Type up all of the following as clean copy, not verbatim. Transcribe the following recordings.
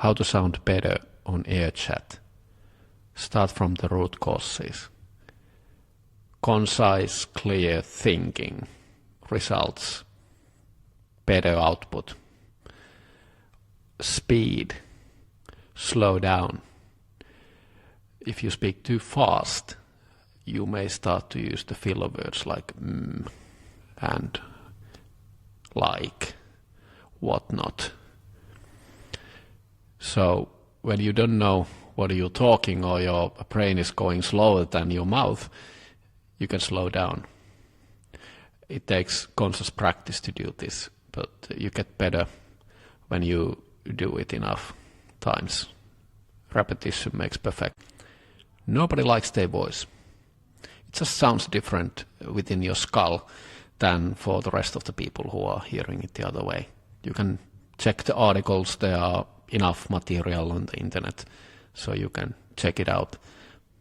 how to sound better on air chat. Start from the root causes. Concise, clear thinking results better output. Speed, slow down. If you speak too fast, you may start to use the filler words like and like, whatnot. So when you don't know what you're talking or your brain is going slower than your mouth, you can slow down. It takes conscious practice to do this, but you get better when you do it enough times. Repetition makes perfect. Nobody likes their voice. It just sounds different within your skull than for the rest of the people who are hearing it the other way. You can check the articles, there are enough material on the internet, so you can check it out.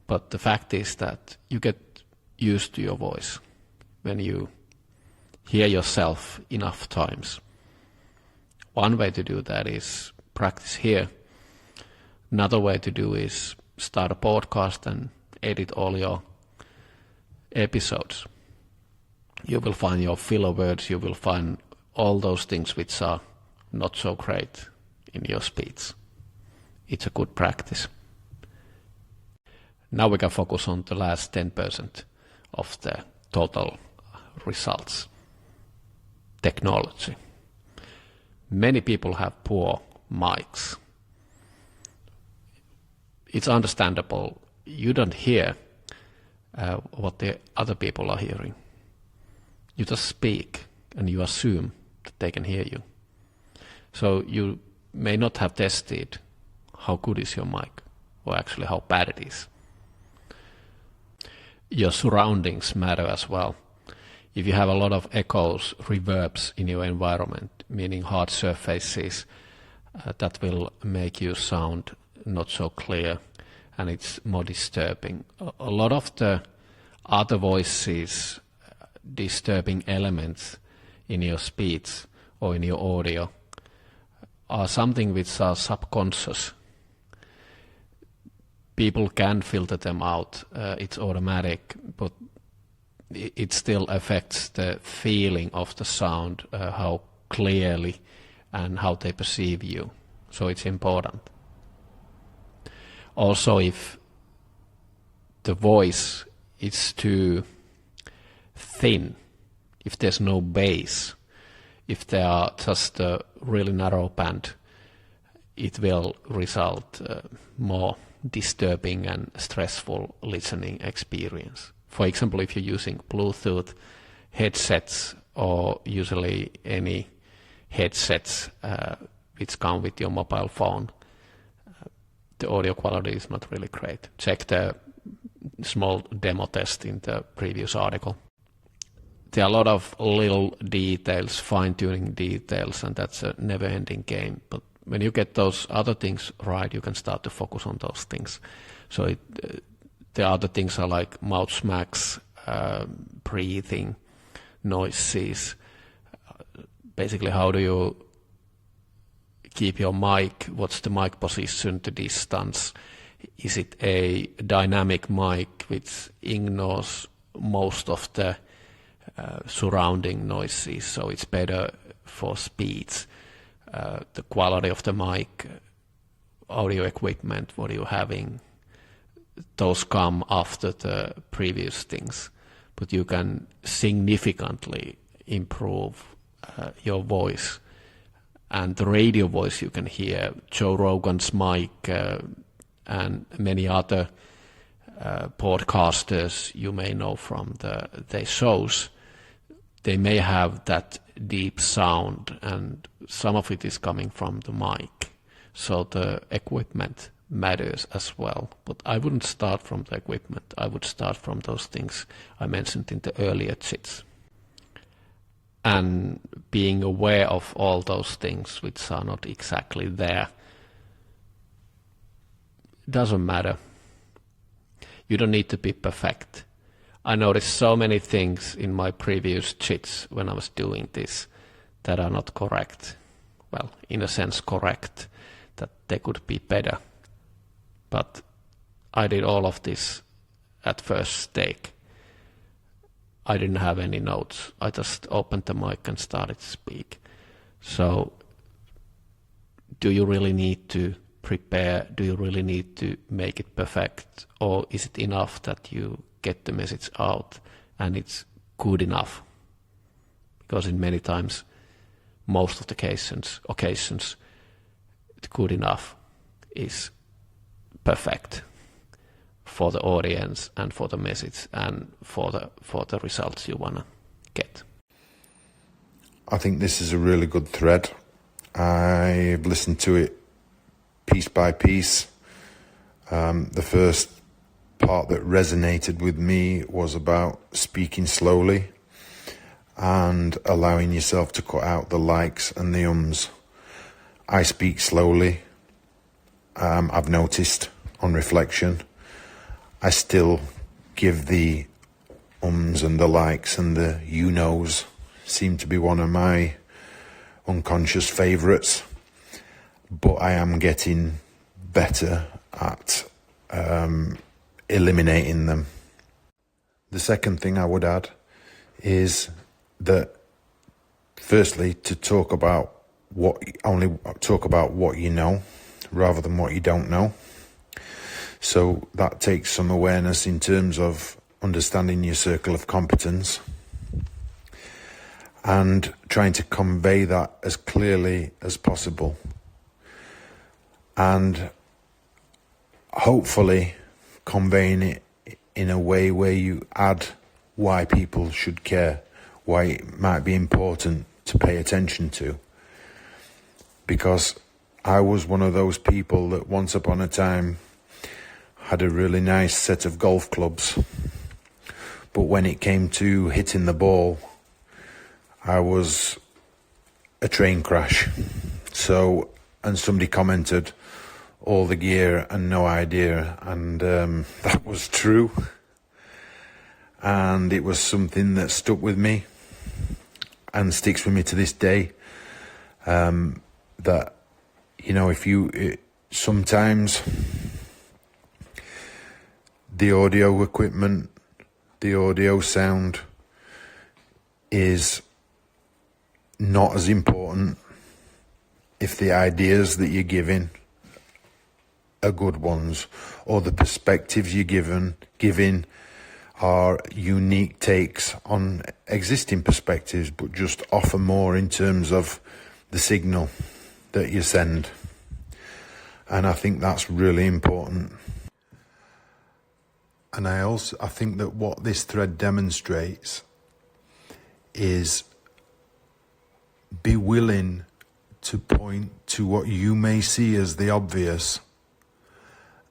But the fact is that you get used to your voice when you hear yourself enough times. One way to do that is practice here. Another way to do is start a podcast and edit all your episodes. You will find your filler words, you will find all those things which are not so great in your speech. It's a good practice. Now we can focus on the last 10% of the total results. Technology. Many people have poor mics. It's understandable. You don't hear what the other people are hearing. You just speak and you assume that they can hear you. So you may not have tested how good is your mic or actually how bad it is. Your surroundings matter as well. If you have a lot of echoes, reverbs in your environment, meaning hard surfaces, that will make you sound not so clear and it's more disturbing. A lot of the other voices, disturbing elements in your speech or in your audio are something which are subconscious. People can filter them out, it's automatic, but it still affects the feeling of the sound, how clearly and how they perceive you. So it's important. Also, if the voice is too thin, if there's no bass, if there are just a really narrow band, it will result more disturbing and stressful listening experience. For example, if you're using Bluetooth headsets or usually any headsets which come with your mobile phone, the audio quality is not really great. Check the small demo test in the previous article. There are a lot of little details, fine-tuning details, and that's a never-ending game. But when you get those other things right, you can start to focus on those things. So the other things are like mouth smacks, breathing, noises. Basically, how do you keep your mic? What's the mic position, the distance? Is it a dynamic mic which ignores most of the surrounding noises, so it's better for speech? The quality of the mic, audio equipment, what are you having? Those come after the previous things, but you can significantly improve your voice. And the radio voice you can hear, Joe Rogan's mic and many other podcasters you may know from their shows, they may have that deep sound and some of it is coming from the mic. So the equipment matters as well. But I wouldn't start from the equipment. I would start from those things I mentioned in the earlier chits. And being aware of all those things which are not exactly there doesn't matter. You don't need to be perfect. I noticed so many things in my previous chits when I was doing this that are not correct. Well, in a sense correct. that they could be better. But I did all of this at first take. I didn't have any notes. I just opened the mic and started to speak. So do you really need to prepare? Do you really need to make it perfect? Or is it enough that you get the message out and it's good enough? Because in many times, most of the occasions, good enough is perfect for the audience and for the message and for the results you want to get. I think this is a really good thread. I've listened to it piece by piece. The first part that resonated with me was about speaking slowly and allowing yourself to cut out the likes and the ums. I speak slowly. I've noticed on reflection, I still give the ums and the likes and the you knows. Seem to be one of my unconscious favourites, but I am getting better at eliminating them. The second thing I would add is that, firstly, to talk about what you know rather than what you don't know. So that takes some awareness in terms of understanding your circle of competence and trying to convey that as clearly as possible. And hopefully conveying it in a way where you add why people should care, why it might be important to pay attention to. Because I was one of those people that once upon a time had a really nice set of golf clubs, but when it came to hitting the ball, I was a train crash. So, and somebody commented, all the gear and no idea, and that was true. And it was something that stuck with me and sticks with me to this day. That, you know, sometimes the audio equipment, the audio sound is not as important if the ideas that you're giving are good ones, or the perspectives you're giving are unique takes on existing perspectives, but just offer more in terms of the signal that you send. And I think that's really important. And I think that what this thread demonstrates is be willing to point to what you may see as the obvious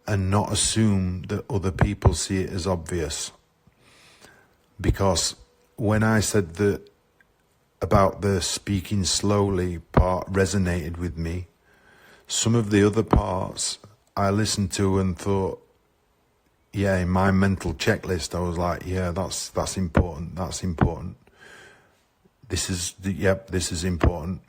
and not assume that other people see it as obvious. Because when I said that about the speaking slowly part resonated with me, some of the other parts I listened to and thought, yeah, in my mental checklist, I was like, yeah, that's important, that's important. This is important.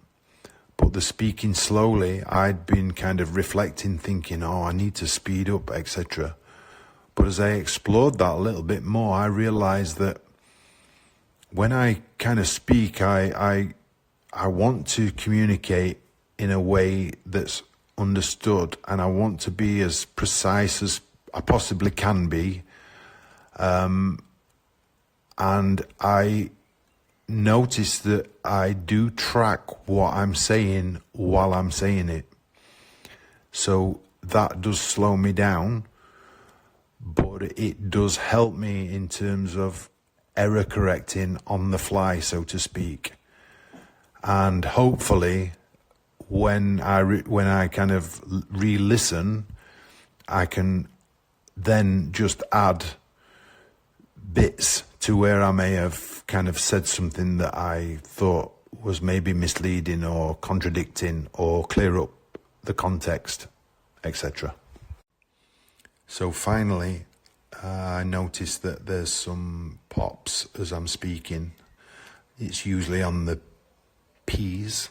But the speaking slowly, I'd been kind of reflecting, thinking, oh, I need to speed up, etc. But as I explored that a little bit more, I realized that when I kind of speak, I want to communicate in a way that's understood, and I want to be as precise as I possibly can be. And I notice that I do track what I'm saying while I'm saying it. So that does slow me down, but it does help me in terms of error correcting on the fly, so to speak. And hopefully when I kind of re-listen, I can then just add bits to where I may have kind of said something that I thought was maybe misleading or contradicting, or clear up the context, etc. So finally, I noticed that there's some pops as I'm speaking. It's usually on the P's.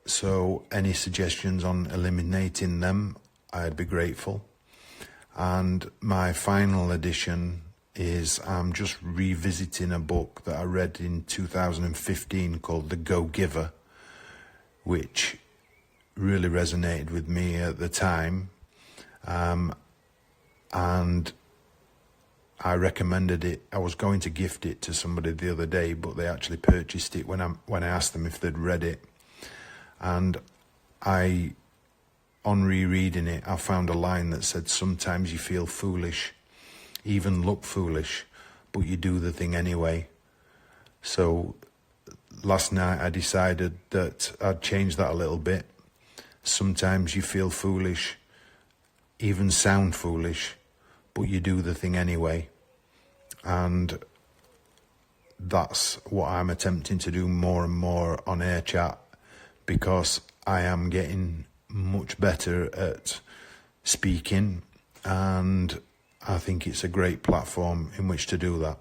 So any suggestions on eliminating them, I'd be grateful. And my final addition is I'm just revisiting a book that I read in 2015 called The Go-Giver, which really resonated with me at the time. And I recommended it. I was going to gift it to somebody the other day, but they actually purchased it when I asked them if they'd read it. And on rereading it, I found a line that said, "Sometimes you feel foolish, even look foolish, but you do the thing anyway." So last night I decided that I'd change that a little bit. Sometimes you feel foolish, even sound foolish, but you do the thing anyway. And that's what I'm attempting to do more and more on Air Chat, because I am getting much better at speaking, and I think it's a great platform in which to do that.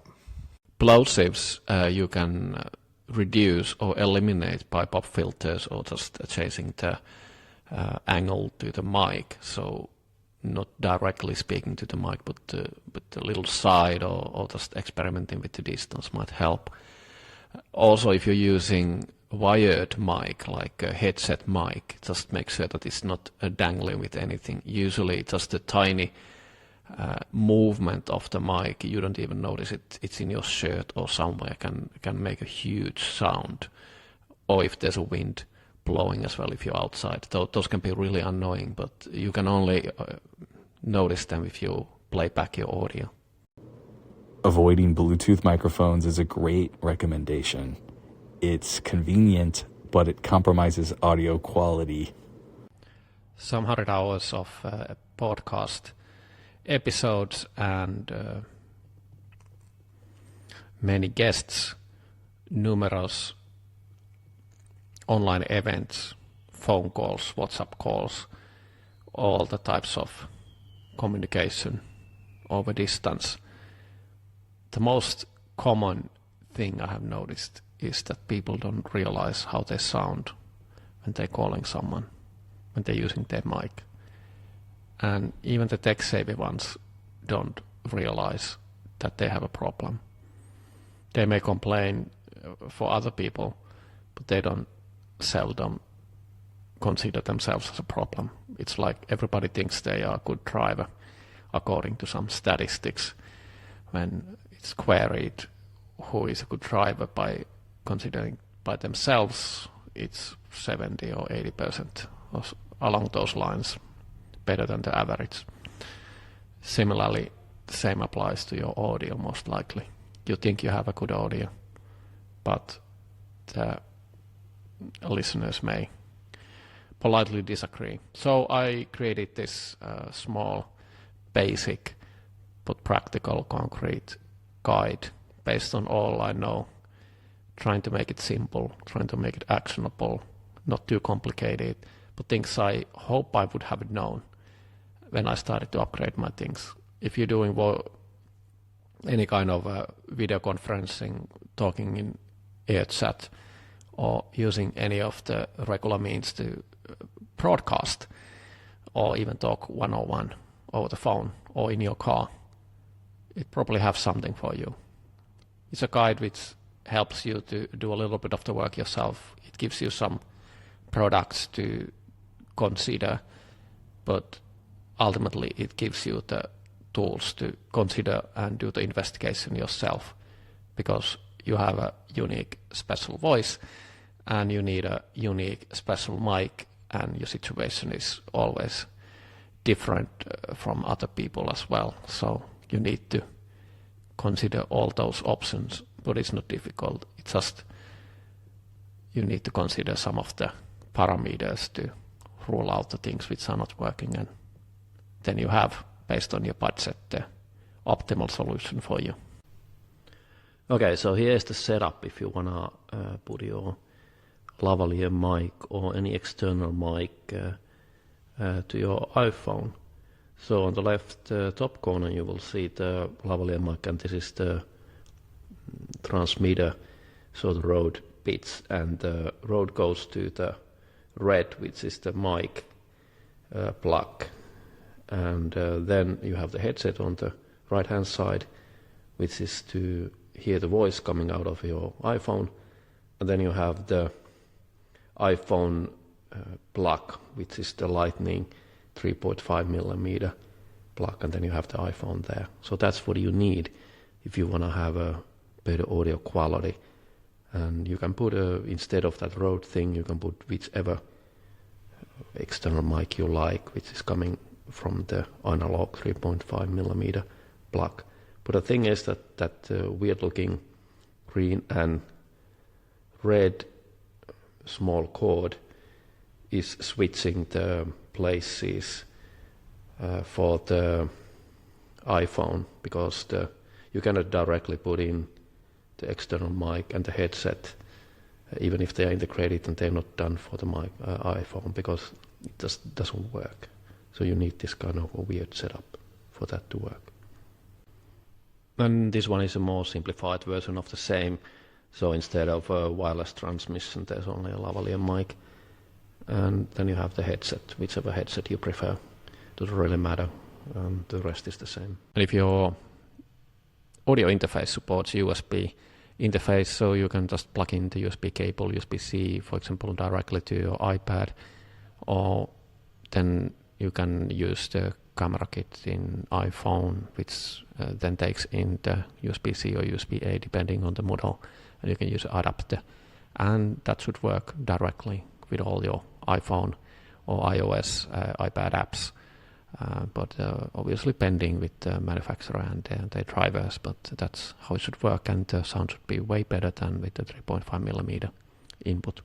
Plosives you can reduce or eliminate by pop filters or just changing the angle to the mic, so not directly speaking to the mic, but a little side, or just experimenting with the distance might help. Also, if you're using wired mic, like a headset mic, just make sure that it's not dangling with anything. Usually just a tiny movement of the mic, you don't even notice it, it's in your shirt or somewhere, can make a huge sound. Or if there's a wind blowing as well if you're outside. Those can be really annoying, but you can only notice them if you play back your audio. Avoiding Bluetooth microphones is a great recommendation. It's convenient, but it compromises audio quality. Some 100 hours of podcast episodes and many guests, numerous online events, phone calls, WhatsApp calls, all the types of communication over distance. The most common thing I have noticed is that people don't realize how they sound when they're calling someone, when they're using their mic. And even the tech-savvy ones don't realize that they have a problem. They may complain for other people, but they don't seldom consider themselves as a problem. It's like everybody thinks they are a good driver according to some statistics. When it's queried who is a good driver by considering by themselves, it's 70 or 80% or along those lines, better than the average. Similarly, the same applies to your audio most likely. You think you have a good audio, but the listeners may politely disagree. So I created this small, basic, but practical, concrete guide based on all I know, trying to make it simple, trying to make it actionable, not too complicated, but things I hope I would have known when I started to upgrade my things. If you're doing any kind of video conferencing, talking in Air Chat, or using any of the regular means to broadcast, or even talk one-on-one over the phone or in your car, it probably have something for you. It's a guide which helps you to do a little bit of the work yourself. It gives you some products to consider, but ultimately it gives you the tools to consider and do the investigation yourself, because you have a unique special voice and you need a unique special mic, and your situation is always different from other people as well. So you need to consider all those options, but it's not difficult. It's just you need to consider some of the parameters to rule out the things which are not working, and then you have, based on your budget, the optimal solution for you. Okay, so here's the setup if you wanna put your lavalier mic or any external mic to your iPhone. So on the left top corner you will see the lavalier mic, and this is the transmitter, so the Rode bits, and the Rode goes to the red, which is the mic plug, and then you have the headset on the right hand side, which is to hear the voice coming out of your iPhone, and then you have the iPhone plug, which is the Lightning 3.5mm plug, and then you have the iPhone there. So that's what you need if you want to have a better audio quality. And you can put instead of that Rode thing, you can put whichever external mic you like, which is coming from the analog 3.5mm plug. But the thing is that weird looking green and red small cord is switching the places for the iPhone, because you cannot directly put in the external mic and the headset, even if they are integrated, and they're not done for the iPhone, because it just doesn't work. So you need this kind of a weird setup for that to work. And this one is a more simplified version of the same. So instead of a wireless transmission, there's only a lavalier mic. And then you have the headset, whichever headset you prefer. Doesn't really matter. The rest is the same. And if your audio interface supports USB interface, so you can just plug in the USB cable, USB-C, for example, directly to your iPad, or then you can use the camera kit in iPhone, which then takes in the USB-C or USB-A depending on the model, and you can use adapter, and that should work directly with all your iPhone or iOS iPad apps, but obviously pending with the manufacturer and their drivers, but that's how it should work, and the sound should be way better than with the 3.5mm input.